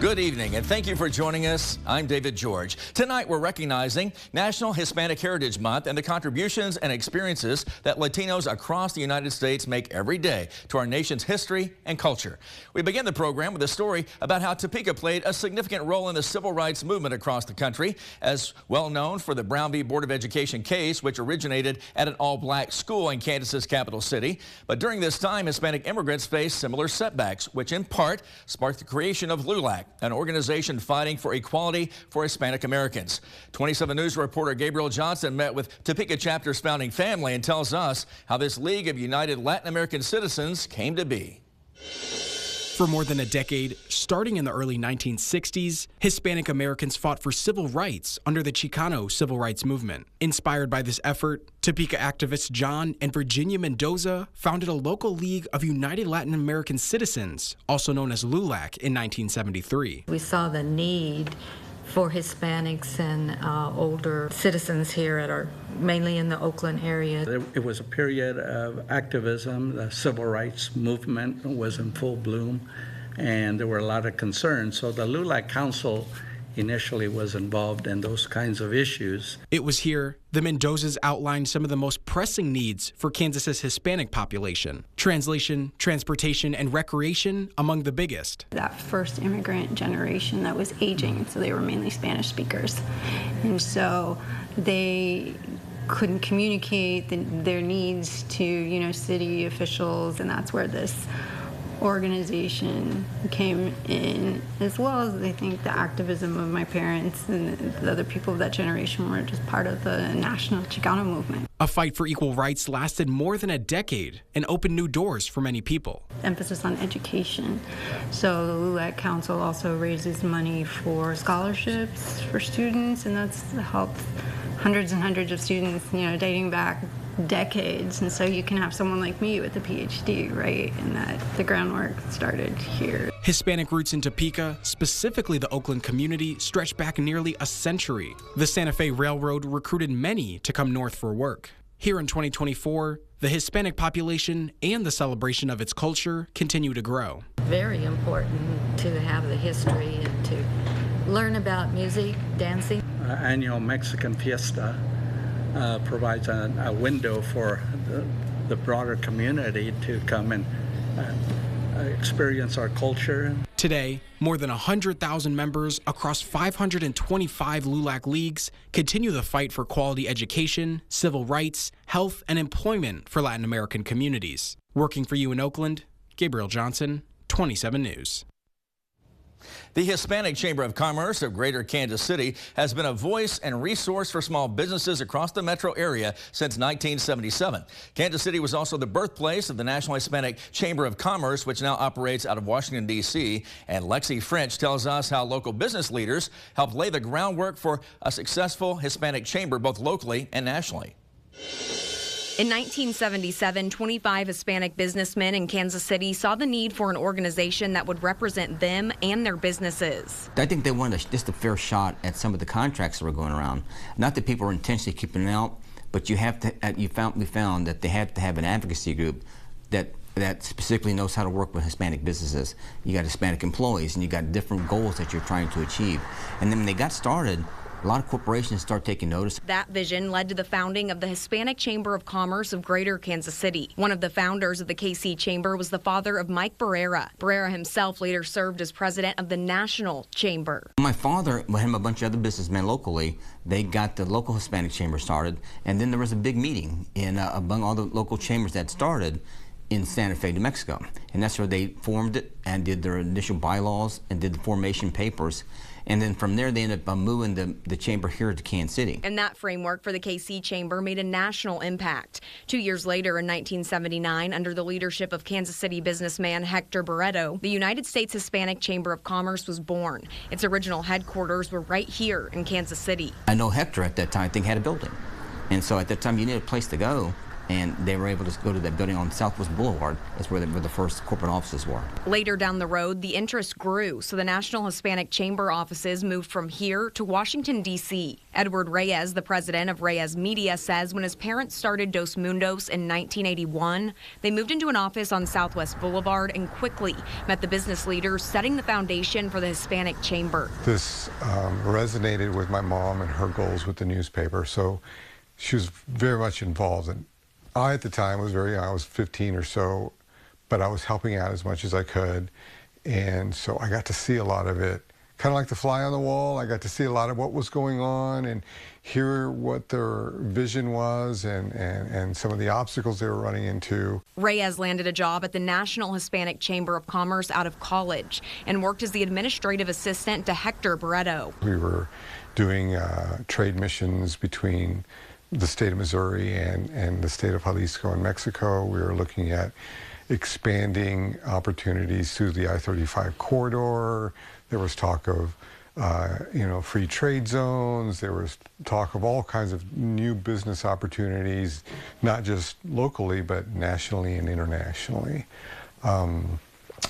Good evening, and thank you for joining us. I'm David George. Tonight, we're recognizing National Hispanic Heritage Month and the contributions and experiences that Latinos across the United States make every day to our nation's history and culture. We begin the program with a story about how Topeka played a significant role in the civil rights movement across the country, as well known for the Brown v. Board of Education case, which originated at an all-black school in Kansas's capital city. But during this time, Hispanic immigrants faced similar setbacks, which in part sparked the creation of LULAC, an organization fighting for equality for Hispanic Americans. 27 News reporter Gabriel Johnson met with Topeka chapter's founding family and tells us how this League of United Latin American Citizens came to be. For more than a decade, starting in the early 1960s, Hispanic Americans fought for civil rights under the Chicano civil rights movement. Inspired by this effort, Topeka activists John and Virginia Mendoza founded a local League of United Latin American Citizens, also known as LULAC, in 1973. We saw the need for Hispanics and older citizens here mainly in the Oakland area. It was a period of activism. The civil rights movement was in full bloom, and there were a lot of concerns. So the LULAC Council initially was involved in those kinds of issues. It was here the Mendozas outlined some of the most pressing needs for Kansas's Hispanic population. Translation, transportation, and recreation among the biggest. That first immigrant generation that was aging, so they were mainly Spanish speakers. And so they couldn't communicate their needs to, city officials, and that's where this organization came in, as well as I think the activism of my parents and the other people of that generation were just part of the national Chicano movement. A fight for equal rights lasted more than a decade and opened new doors for many people. Emphasis on education. So the LULAC Council also raises money for scholarships for students, and that's helped hundreds and hundreds of students, dating back decades. And so you can have someone like me with a PhD, right? And that the groundwork started here. Hispanic roots in Topeka, specifically the Oakland community, stretch back nearly a century. The Santa Fe Railroad recruited many to come north for work. Here in 2024, the Hispanic population and the celebration of its culture continue to grow. Very important to have the history and to learn about music, dancing. Annual Mexican Fiesta provides a window for the broader community to come and experience our culture. Today, more than 100,000 members across 525 LULAC leagues continue the fight for quality education, civil rights, health, and employment for Latin American communities. Working for you in Oakland, Gabriel Johnson, 27 News. The Hispanic Chamber of Commerce of Greater Kansas City has been a voice and resource for small businesses across the metro area since 1977. Kansas City was also the birthplace of the National Hispanic Chamber of Commerce, which now operates out of Washington, D.C. And Lexi French tells us how local business leaders helped lay the groundwork for a successful Hispanic chamber both locally and nationally. In 1977, 25 Hispanic businessmen in Kansas City saw the need for an organization that would represent them and their businesses. I think they wanted just a fair shot at some of the contracts that were going around. Not that people were intentionally keeping it out, but we found that they had to have an advocacy group that specifically knows how to work with Hispanic businesses. You got Hispanic employees, and you got different goals that you're trying to achieve. And then when they got started, a lot of corporations start taking notice. That vision led to the founding of the Hispanic Chamber of Commerce of Greater Kansas City. One of the founders of the KC Chamber was the father of Mike Barrera. Barrera himself later served as president of the National Chamber. My father, with him, a bunch of other businessmen locally, they got the local Hispanic Chamber started, and then there was a big meeting among all the local chambers that started in Santa Fe, New Mexico. And that's where they formed it and did their initial bylaws and did the formation papers. And then from there, they ended up moving the chamber here to Kansas City. And that framework for the KC Chamber made a national impact. 2 years later, in 1979, under the leadership of Kansas City businessman Hector Barreto, the United States Hispanic Chamber of Commerce was born. Its original headquarters were right here in Kansas City. I know Hector at that time, I think, had a building. And so at that time, you needed a place to go and they were able to go to that building on Southwest Boulevard. That's where the first corporate offices were. Later down the road, the interest grew, so the National Hispanic Chamber offices moved from here to Washington, D.C. Edward Reyes, the president of Reyes Media, says when his parents started Dos Mundos in 1981, they moved into an office on Southwest Boulevard and quickly met the business leaders setting the foundation for the Hispanic Chamber. This resonated with my mom and her goals with the newspaper, so she was very much involved. And I, at the time, was very young. I was 15 or so, but I was helping out as much as I could. And so I got to see a lot of it. Kind of like the fly on the wall, I got to see a lot of what was going on and hear what their vision was and some of the obstacles they were running into. Reyes landed a job at the National Hispanic Chamber of Commerce out of college and worked as the administrative assistant to Hector Barreto. We were doing trade missions between the state of Missouri and the state of Jalisco in Mexico. We were looking at expanding opportunities through the I-35 corridor. There was talk of, free trade zones. There was talk of all kinds of new business opportunities, not just locally, but nationally and internationally.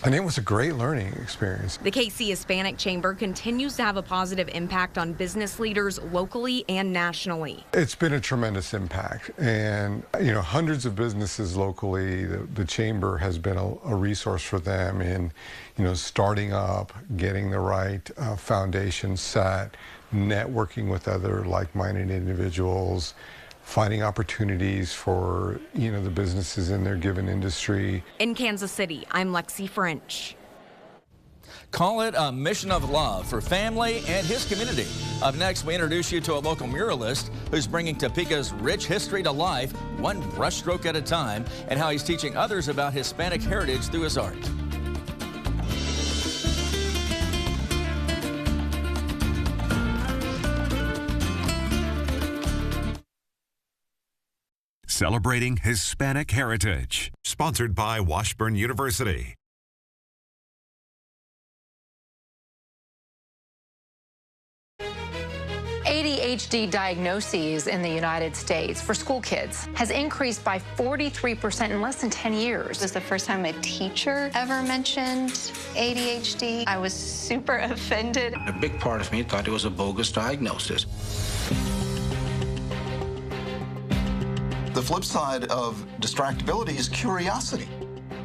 And it was a great learning experience. The KC Hispanic Chamber continues to have a positive impact on business leaders locally and nationally. It's been a tremendous impact, and hundreds of businesses locally. The chamber has been a resource for them in starting up, getting the right foundation set, networking with other like-minded individuals, finding opportunities for the businesses in their given industry. In Kansas City, I'm Lexi French. Call it a mission of love for family and his community. Up next, we introduce you to a local muralist who's bringing Topeka's rich history to life, one brushstroke at a time, and how he's teaching others about Hispanic heritage through his art. Celebrating Hispanic heritage. Sponsored by Washburn University. ADHD diagnoses in the United States for school kids has increased by 43% in less than 10 years. This is the first time a teacher ever mentioned ADHD. I was super offended. A big part of me thought it was a bogus diagnosis. The flip side of distractibility is curiosity.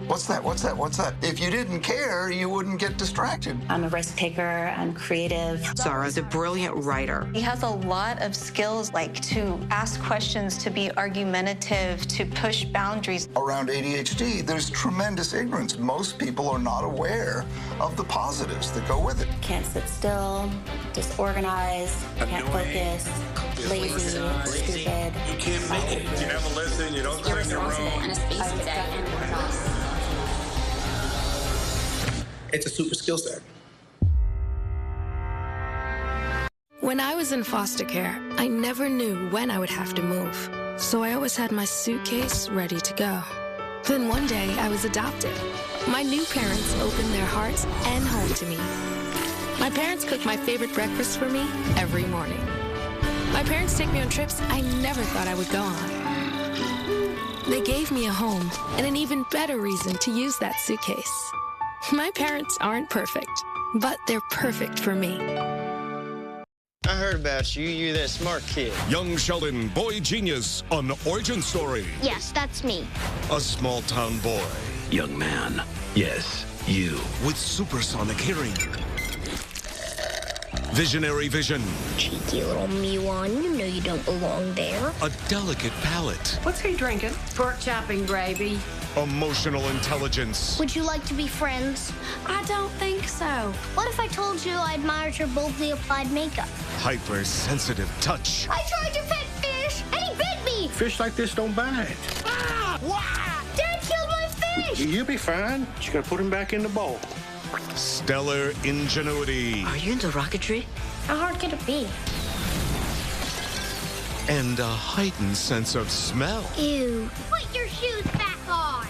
What's that? What's that? What's that? If you didn't care, you wouldn't get distracted. I'm a risk taker. I'm creative. Zara's a brilliant writer. He has a lot of skills, like to ask questions, to be argumentative, to push boundaries. Around ADHD, there's tremendous ignorance. Most people are not aware of the positives that go with it. Can't sit still, disorganized, can't focus, lazy, stupid. You can't make it. You never listen, you don't clean your room. It's a super skill set. When I was in foster care, I never knew when I would have to move. So I always had my suitcase ready to go. Then one day I was adopted. My new parents opened their hearts and home to me. My parents cook my favorite breakfast for me every morning. My parents take me on trips I never thought I would go on. They gave me a home and an even better reason to use that suitcase. My parents aren't perfect, but they're perfect for me. I heard about you. You're that smart kid. Young Sheldon, boy genius on Origin Story. Yes, that's me. A small town boy. Young man. Yes, you. With supersonic hearing. Visionary vision. Cheeky little Miwan, you know you don't belong there. A delicate palate. What's he drinking? Pork chopping gravy. Emotional intelligence. Would you like to be friends? I don't think so. What if I told you I admired your boldly applied makeup? Hypersensitive touch. I tried to pet fish, and he bit me. Fish like this don't bite. Ah! Wow! Dad killed my fish! You'll be fine. Just gotta put him back in the bowl. Stellar ingenuity. Are you into rocketry? How hard could it be? And a heightened sense of smell. Ew. Put your shoes back on.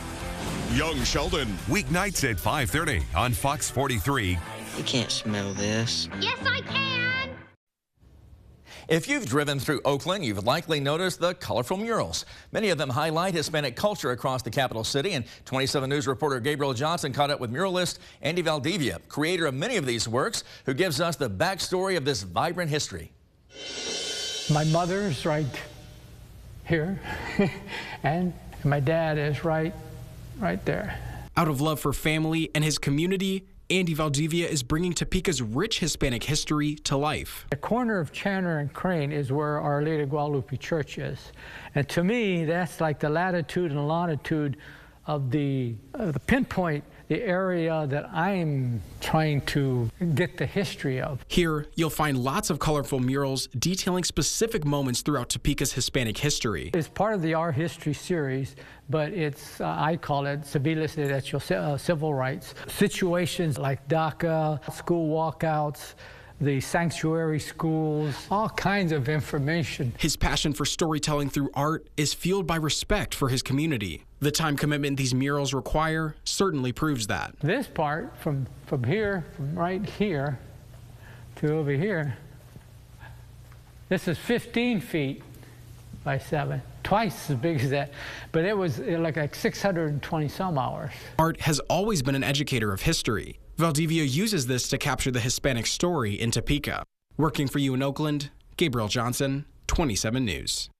Young Sheldon, weeknights at 5:30 on Fox 43. You can't smell this. Yes, I can. If you've driven through Oakland, you've likely noticed the colorful murals. Many of them highlight Hispanic culture across the capital city, and 27 News reporter Gabriel Johnson caught up with muralist Andy Valdivia, creator of many of these works, who gives us the backstory of this vibrant history. My mother's right here, and my dad is right there. Out of love for family and his community, Andy Valdivia is bringing Topeka's rich Hispanic history to life. The corner of Chandler and Crane is where Our Lady of Guadalupe Church is. And to me, that's like the latitude and longitude of the pinpoint, the area that I'm trying to get the history of. Here, you'll find lots of colorful murals detailing specific moments throughout Topeka's Hispanic history. It's part of the Our History series, but it's, I call it civiles derechos, civil rights. Situations like DACA, school walkouts, the sanctuary schools, all kinds of information. His passion for storytelling through art is fueled by respect for his community. The time commitment these murals require certainly proves that. This part, from here, from right here to over here, this is 15 feet by 7, twice as big as that, but it was like 620 some hours. Art has always been an educator of history. Valdivia uses this to capture the Hispanic story in Topeka. Working for you in Oakland, Gabriel Johnson, 27 News.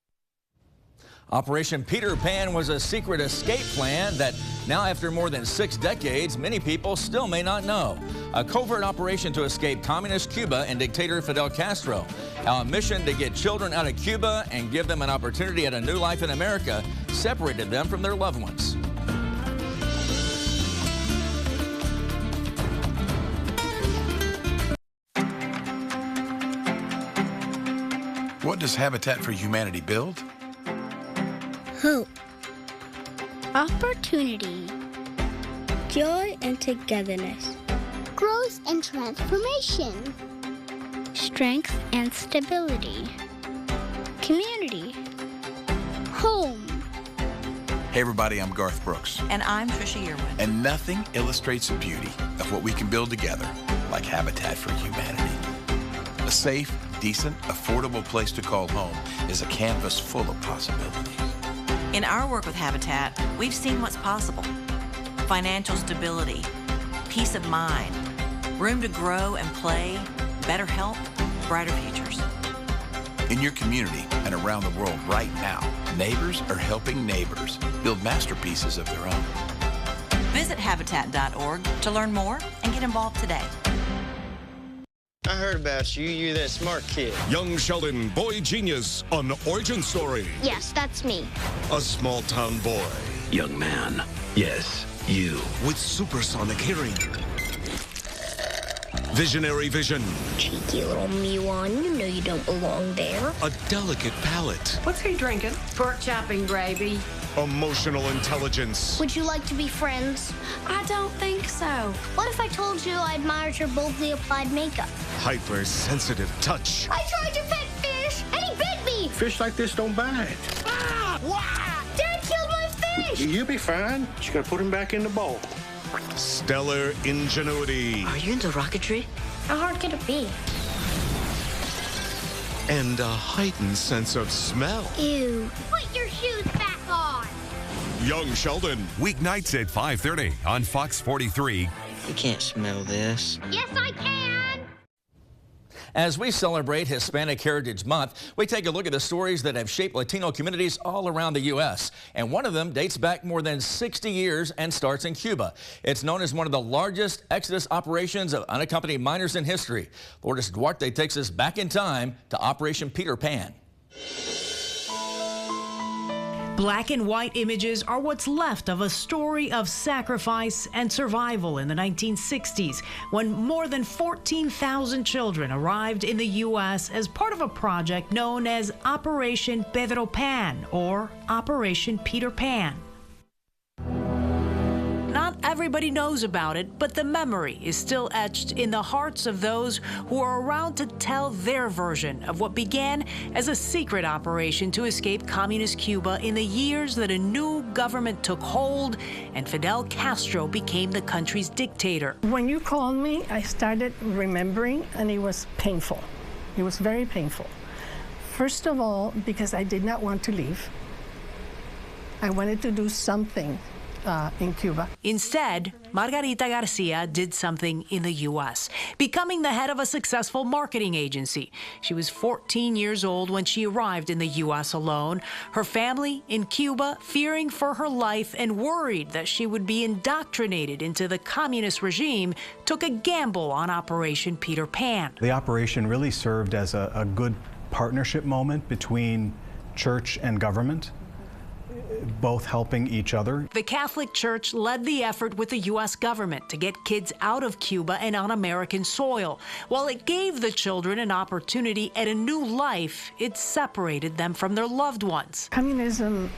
Operation Peter Pan was a secret escape plan that now, after more than 6 decades, many people still may not know. A covert operation to escape communist Cuba and dictator Fidel Castro. Our mission to get children out of Cuba and give them an opportunity at a new life in America separated them from their loved ones. What does Habitat for Humanity build? Hope, opportunity, joy and togetherness, growth and transformation, strength and stability, community, home. Hey everybody, I'm Garth Brooks. And I'm Trisha Yearwood. And nothing illustrates the beauty of what we can build together like Habitat for Humanity. A safe, decent, affordable place to call home is a canvas full of possibilities. In our work with Habitat, we've seen what's possible. Financial stability, peace of mind, room to grow and play, better health, brighter futures. In your community and around the world right now, neighbors are helping neighbors build masterpieces of their own. Visit Habitat.org to learn more and get involved today. I heard about you. You're that smart kid. Young Sheldon, boy genius on Origin Story. Yes, that's me. A small town boy. Young man. Yes, you. With supersonic hearing. Visionary vision. Cheeky little Miwan, you know you don't belong there. A delicate palate. What's he drinking? Pork chopping gravy. Emotional intelligence. Would you like to be friends? I don't think so. What if I told you I admired your boldly applied makeup? Hypersensitive touch. I tried to pet fish, and he bit me! Fish like this don't bite. Ah! Wow! Dad killed my fish! You'll be fine. You gotta put him back in the bowl. Stellar ingenuity. Are you into rocketry? How hard could it be? And a heightened sense of smell. Ew. Put your shoes back on! Young Sheldon, weeknights at 5:30 on Fox 43. You can't smell this. Yes, I can! As we celebrate Hispanic Heritage Month, we take a look at the stories that have shaped Latino communities all around the U.S. And one of them dates back more than 60 years and starts in Cuba. It's known as one of the largest exodus operations of unaccompanied minors in history. Lourdes Duarte takes us back in time to Operation Peter Pan. Black and white images are what's left of a story of sacrifice and survival in the 1960s, when more than 14,000 children arrived in the U.S. as part of a project known as Operation Pedro Pan, or Operation Peter Pan. Not everybody knows about it, but the memory is still etched in the hearts of those who are around to tell their version of what began as a secret operation to escape communist Cuba in the years that a new government took hold and Fidel Castro became the country's dictator. When you called me, I started remembering, and it was painful. It was very painful. First of all, because I did not want to leave. I wanted to do something in Cuba. Instead, Margarita Garcia did something in the U.S., becoming the head of a successful marketing agency. She was 14 years old when she arrived in the U.S. alone. Her family in Cuba, fearing for her life and worried that she would be indoctrinated into the communist regime, took a gamble on Operation Peter Pan. The operation really served as a good partnership moment between church and government, both helping each other. The Catholic Church led the effort with the U.S. government to get kids out of Cuba and on American soil. While it gave the children an opportunity at a new life, it separated them from their loved ones. Communism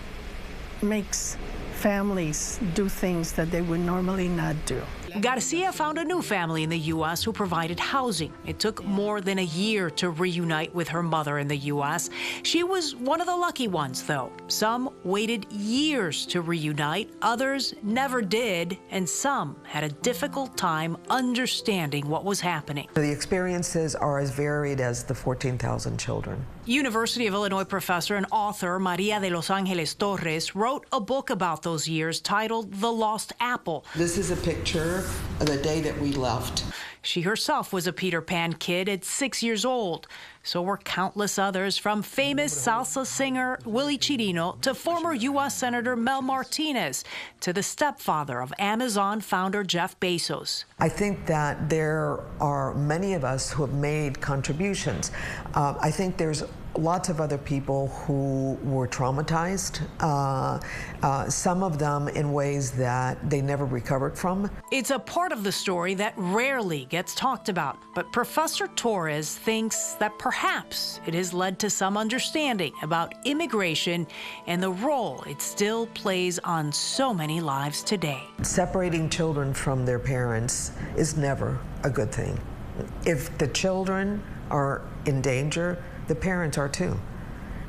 makes families do things that they would normally not do. Garcia found a new family in the U.S. who provided housing. It took more than a year to reunite with her mother in the U.S. She was one of the lucky ones, though. Some waited years to reunite, others never did, and some had a difficult time understanding what was happening. The experiences are as varied as the 14,000 children. University of Illinois professor and author Maria de Los Angeles Torres wrote a book about those years titled The Lost Apple. This is a picture of the day that we left. She herself was a Peter Pan kid at 6 years old. So were countless others, from famous salsa singer Willie Chirino to former U.S. Senator Mel Martinez to the stepfather of Amazon founder Jeff Bezos. I think that there are many of us who have made contributions. I think there's lots of other people who were traumatized, some of them in ways that they never recovered from. It's a part of the story that rarely gets talked about, but Professor Torres thinks that perhaps it has led to some understanding about immigration and the role it still plays on so many lives today. Separating children from their parents is never a good thing. If the children are in danger, the parents are too.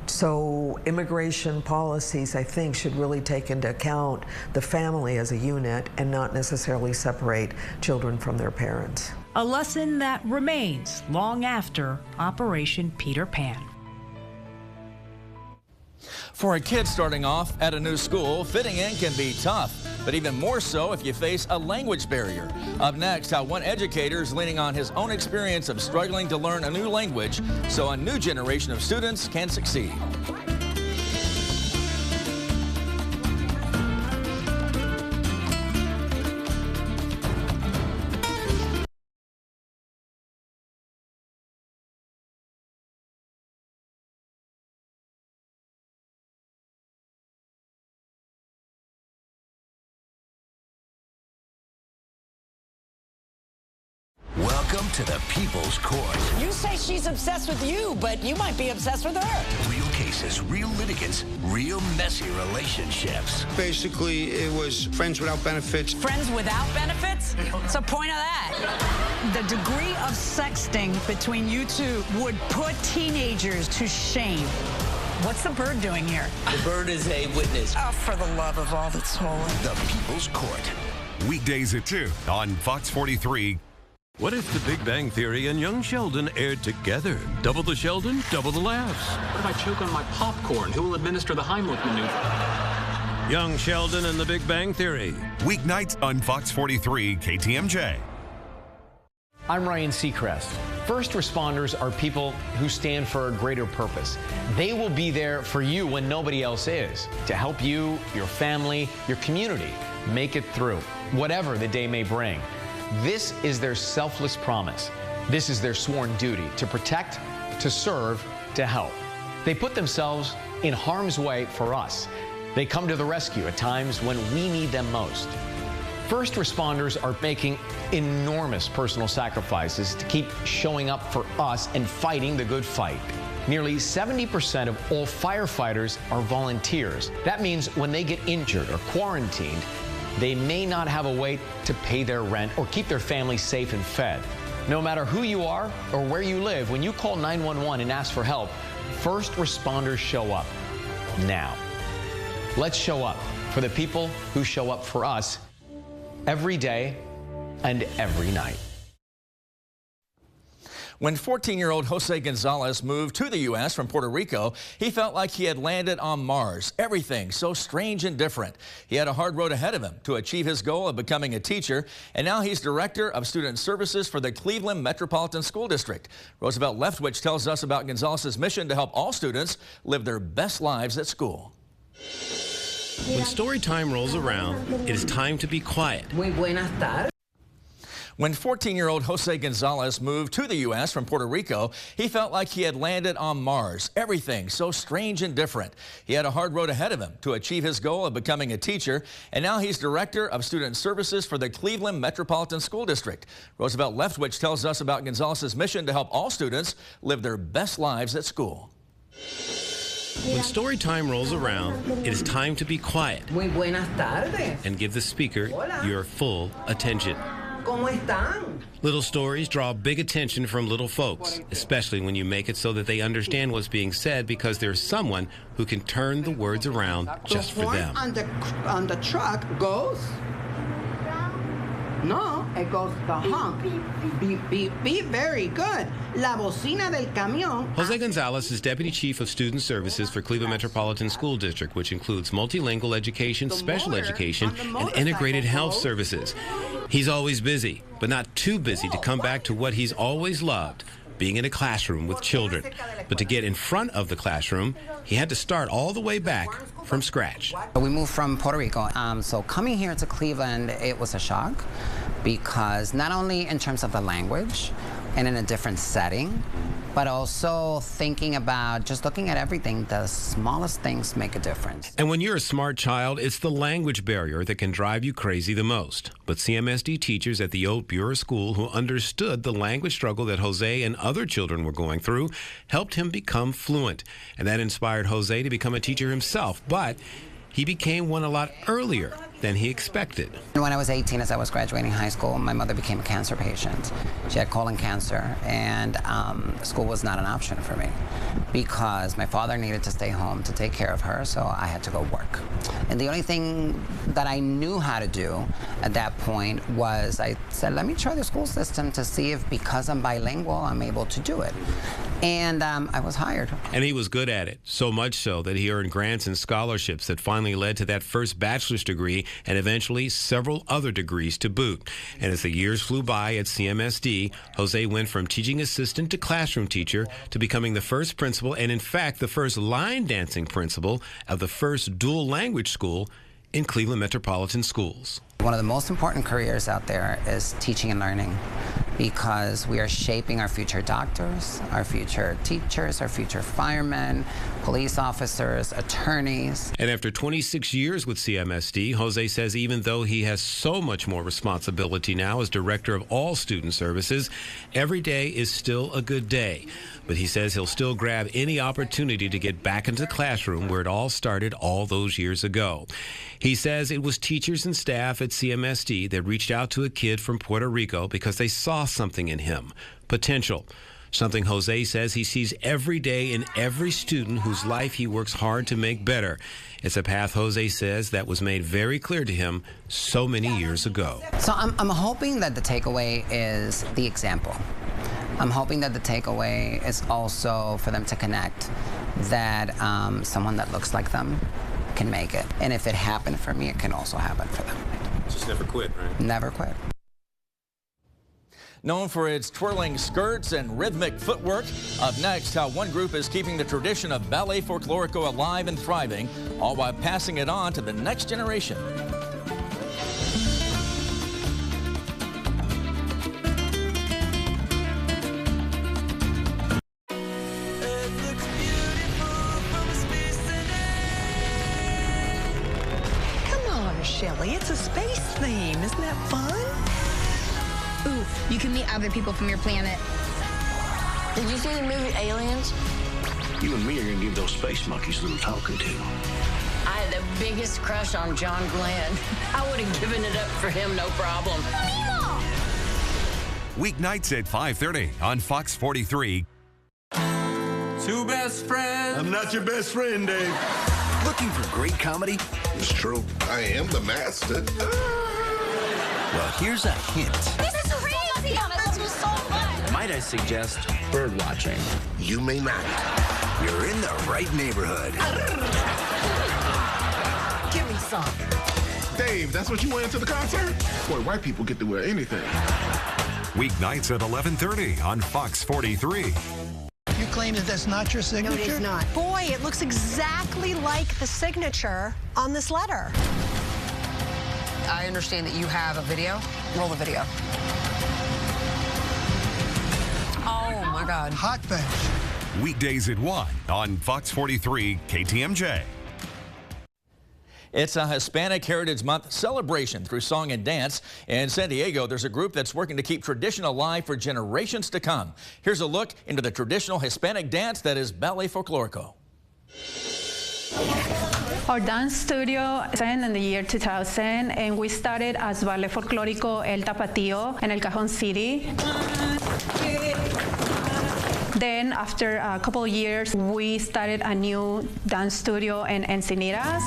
So immigration policies, I think, should really take into account the family as a unit and not necessarily separate children from their parents. A lesson that remains long after Operation Peter Pan. For a kid starting off at a new school, fitting in can be tough, but even more so if you face a language barrier. Up next, how one educator is leaning on his own experience of struggling to learn a new language so a new generation of students can succeed. Welcome to the People's Court. You say she's obsessed with you, but you might be obsessed with her. Real cases, real litigants, real messy relationships. Basically, it was friends without benefits. Friends without benefits? What's the point of that? The degree of sexting between you two would put teenagers to shame. What's the bird doing here? The bird is a witness. Oh, for the love of all that's holy. The People's Court. Weekdays at 2 on Fox 43. What if The Big Bang Theory and Young Sheldon aired together? Double the Sheldon, double the laughs. What if I choke on my popcorn? Who will administer the Heimlich maneuver? Young Sheldon and The Big Bang Theory. Weeknights on Fox 43 KTMJ. I'm Ryan Seacrest. First responders are people who stand for a greater purpose. They will be there for you when nobody else is, to help you, your family, your community make it through, whatever the day may bring. This is their selfless promise. This is their sworn duty to protect, to serve, to help. They put themselves in harm's way for us. They come to the rescue at times when we need them most. First responders are making enormous personal sacrifices to keep showing up for us and fighting the good fight. Nearly 70% of all firefighters are volunteers. That means when they get injured or quarantined, they may not have a way to pay their rent or keep their family safe and fed. No matter who you are or where you live, when you call 911 and ask for help, first responders show up now. Let's show up for the people who show up for us every day and every night. When 14-year-old Jose Gonzalez moved to the U.S. from Puerto Rico, he felt like he had landed on Mars. Everything so strange and different. He had a hard road ahead of him to achieve his goal of becoming a teacher, and now he's Director of Student Services for the Cleveland Metropolitan School District. Roosevelt Leftwich tells us about Gonzalez's mission to help all students live their best lives at school. When story time rolls around, it is time to be quiet. Muy buenas tardes. When 14-year-old Jose Gonzalez moved to the U.S. from Puerto Rico, he felt like he had landed on Mars. Everything so strange and different. He had a hard road ahead of him to achieve his goal of becoming a teacher, and now he's Director of Student Services for the Cleveland Metropolitan School District. Roosevelt Leftwich tells us about Gonzalez's mission to help all students live their best lives at school. When story time rolls around, it is time to be quiet. Muy buenas tardes. And give the speaker your full attention. ¿Cómo están? Little stories draw big attention from little folks, especially when you make it so that they understand what's being said, because there's someone who can turn the words around just for them. On the truck goes. No, it goes the honk. Beep, beep, beep. Very good. La bocina del camión. Jose Gonzalez is Deputy Chief of Student Services for Cleveland Metropolitan School District, which includes multilingual education, special education, and integrated health services. He's always busy, but not too busy to come back to what he's always loved, being in a classroom with children. But to get in front of the classroom, he had to start all the way back from scratch. We moved from Puerto Rico, so coming here to Cleveland, it was a shock, because not only in terms of the language and in a different setting, but also thinking about just looking at everything. The smallest things make a difference. And when you're a smart child, it's the language barrier that can drive you crazy the most. But CMSD teachers at the Haute Bureau School, who understood the language struggle that Jose and other children were going through, helped him become fluent. And that inspired Jose to become a teacher himself. But he became one a lot earlier than he expected. When I was 18, as I was graduating high school, my mother became a cancer patient. She had colon cancer, and school was not an option for me because my father needed to stay home to take care of her, so I had to go work. And the only thing that I knew how to do at that point was I said, let me try the school system to see if, because I'm bilingual, I'm able to do it. And I was hired. And he was good at it, so much so that he earned grants and scholarships that finally led to that first bachelor's degree and eventually several other degrees to boot. And as the years flew by at CMSD, Jose went from teaching assistant to classroom teacher to becoming the first principal and, in fact, the first line dancing principal of the first dual language school in Cleveland Metropolitan Schools. One of the most important careers out there is teaching and learning, because we are shaping our future doctors, our future teachers, our future firemen, police officers, attorneys. And after 26 years with CMSD, Jose says even though he has so much more responsibility now as director of all student services, every day is still a good day. But he says he'll still grab any opportunity to get back into the classroom where it all started all those years ago. He says it was teachers and staff at CMSD that reached out to a kid from Puerto Rico because they saw something in him, potential. Something Jose says he sees every day in every student whose life he works hard to make better. It's a path, Jose says, that was made very clear to him so many years ago. So I'm hoping that the takeaway is the example. I'm hoping that the takeaway is also for them to connect that someone that looks like them can make it. And if it happened for me, it can also happen for them. Just never quit, right? Never quit. Known for its twirling skirts and rhythmic footwork, up next, how one group is keeping the tradition of ballet folklorico alive and thriving, all while passing it on to the next generation. Shelly, it's a space theme. Isn't that fun? Ooh, you can meet other people from your planet. Did you see the movie Aliens? You and me are gonna give those space monkeys a little talking to. I had the biggest crush on John Glenn. I would have given it up for him, no problem. Weeknights at 5:30 on Fox 43. Two best friends. I'm not your best friend, Dave. Looking for great comedy? It's true. I am the master. Well, here's a hint. This is crazy! This was so fun! might I suggest bird watching? You may not. You're in the right neighborhood. Give me some. Dave, that's what you went into the concert? Boy, white people get to wear anything. Weeknights at 11:30 on Fox 43. You claim that that's not your signature? No, it is not. Boy, it looks exactly like the signature on this letter. I understand that you have a video. Roll the video. Oh, my God. Hot bench. Weekdays at 1 on Fox 43 KTMJ. It's a Hispanic Heritage Month celebration through song and dance. In San Diego, there's a group that's working to keep tradition alive for generations to come. Here's a look into the traditional Hispanic dance that is Ballet Folklorico. Our dance studio started in the year 2000, and we started as Ballet Folklorico El Tapatío in El Cajon City. Then, after a couple of years, we started a new dance studio in Encinitas.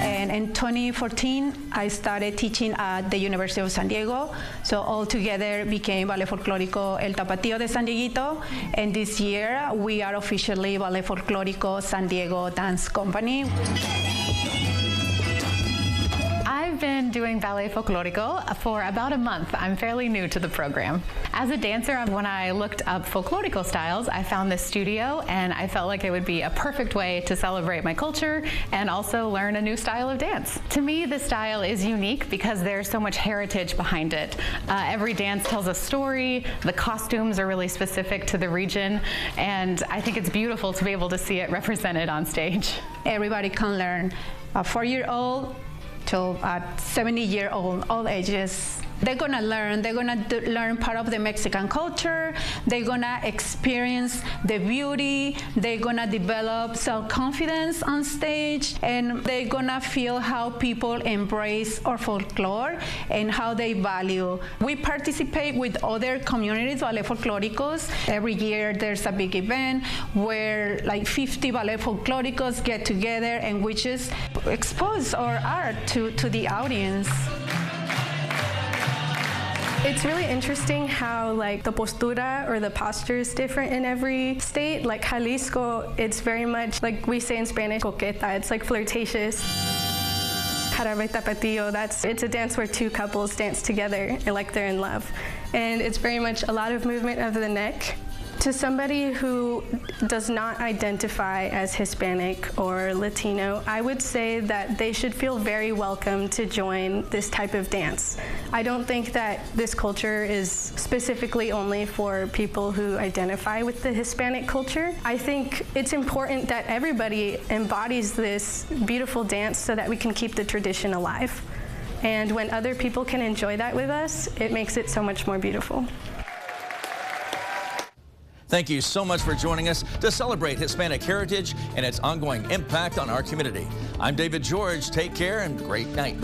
And in 2014, I started teaching at the University of San Diego. So all together became Ballet Folklorico El Tapatío de San Dieguito. And this year, we are officially Ballet Folklorico San Diego Dance Company. I've been doing Ballet Folklorico for about a month. I'm fairly new to the program. As a dancer, when I looked up folklorico styles, I found this studio and I felt like it would be a perfect way to celebrate my culture and also learn a new style of dance. To me, the style is unique because there's so much heritage behind it. Every dance tells a story, the costumes are really specific to the region, and I think it's beautiful to be able to see it represented on stage. Everybody can learn. A 4-year-old till 70-year-old, all ages. They're gonna learn. They're gonna learn part of the Mexican culture. They're gonna experience the beauty. They're gonna develop self-confidence on stage, and they're gonna feel how people embrace our folklore and how they value. We participate with other communities, ballet folkloricos. Every year there's a big event where like 50 ballet folkloricos get together and we just expose our art to the audience. It's really interesting how like the postura or the posture is different in every state. Like Jalisco, it's very much like we say in Spanish, coqueta. It's like flirtatious. Jarabe Tapatío, it's a dance where two couples dance together and like they're in love. And it's very much a lot of movement of the neck. To somebody who does not identify as Hispanic or Latino, I would say that they should feel very welcome to join this type of dance. I don't think that this culture is specifically only for people who identify with the Hispanic culture. I think it's important that everybody embodies this beautiful dance so that we can keep the tradition alive. And when other people can enjoy that with us, it makes it so much more beautiful. Thank you so much for joining us to celebrate Hispanic heritage and its ongoing impact on our community. I'm David George. Take care and great night.